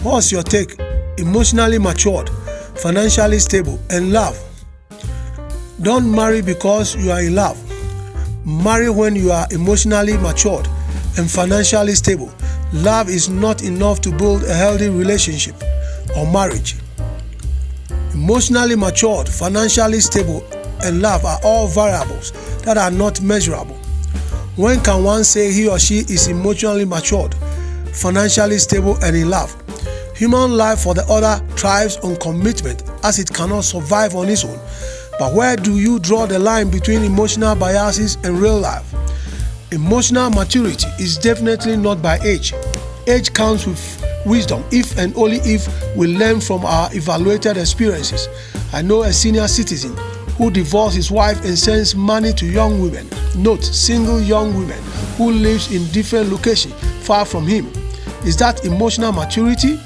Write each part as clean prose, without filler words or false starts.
What's your take? Emotionally matured, financially stable, and love. Don't marry because you are in love. Marry when you are emotionally matured and financially stable. Love is not enough to build a healthy relationship or marriage. Emotionally matured, financially stable, and love are all variables that are not measurable. When can one say he or she is emotionally matured, financially stable, and in love? Human life for the other thrives on commitment, as it cannot survive on its own. But where do you draw the line between emotional biases and real life? Emotional maturity is definitely not by age. Age comes with wisdom if and only if we learn from our evaluated experiences. I know a senior citizen who divorced his wife and sends money to young women. Note, single young women who lives in different locations far from him. Is that emotional maturity?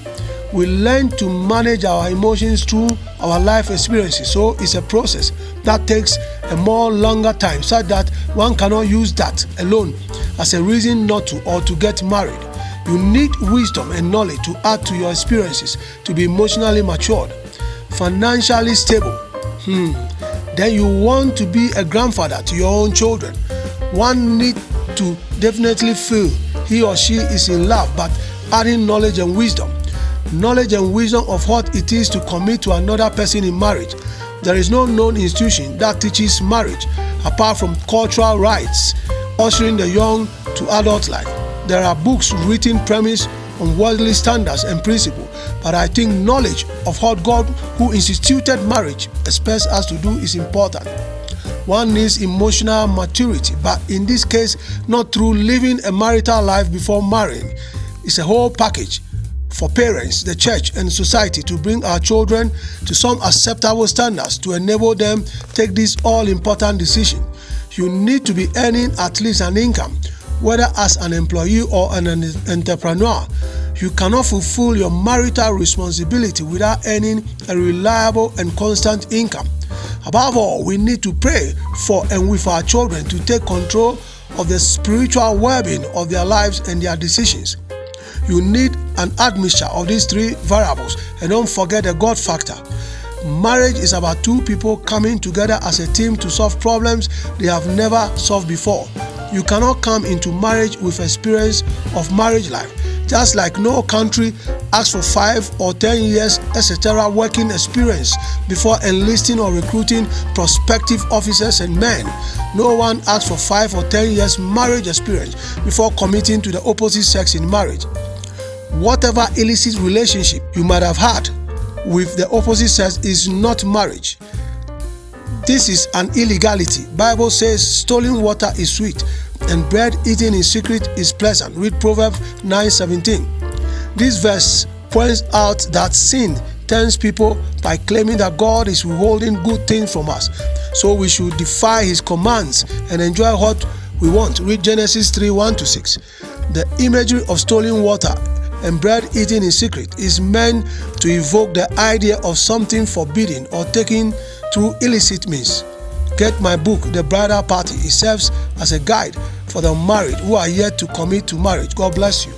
We learn to manage our emotions through our life experiences, so it's a process that takes a more longer time, such that one cannot use that alone as a reason not to or to get married. You need wisdom and knowledge to add to your experiences to be emotionally matured. Financially stable. Then you want to be a grandfather to your own children. One need to definitely feel he or she is in love, but adding knowledge and wisdom. Knowledge and wisdom of what it is to commit to another person in marriage. There is no known institution that teaches marriage apart from cultural rites, ushering the young to adult life. There are books written premise on worldly standards and principles, but I think knowledge of what God, who instituted marriage, expects us to do is important. One needs emotional maturity, but in this case, not through living a marital life before marrying. It's a whole package for parents, the church, and society to bring our children to some acceptable standards to enable them take this all-important decision. You need to be earning at least an income, whether as an employee or an entrepreneur. You cannot fulfill your marital responsibility without earning a reliable and constant income. Above all, we need to pray for and with our children to take control of the spiritual well-being of their lives and their decisions. You need an admixture of these three variables, and don't forget the God factor. Marriage is about two people coming together as a team to solve problems they have never solved before. You cannot come into marriage with experience of marriage life. Just like no country asks for 5 or 10 years, etc. working experience before enlisting or recruiting prospective officers and men. No one asks for 5 or 10 years marriage experience before committing to the opposite sex in marriage. Whatever illicit relationship you might have had with the opposite sex is not marriage. This is an illegality. Bible says stolen water is sweet and bread eaten in secret is pleasant. Read Proverbs 9:17. This verse points out that sin tempts people by claiming that God is withholding good things from us. So we should defy his commands and enjoy what we want. Read Genesis 3:1-6. The imagery of stolen water and bread eaten in secret is meant to evoke the idea of something forbidden or taken through illicit means. Get my book, The Bridal Party. It serves as a guide for the married who are yet to commit to marriage. God bless you.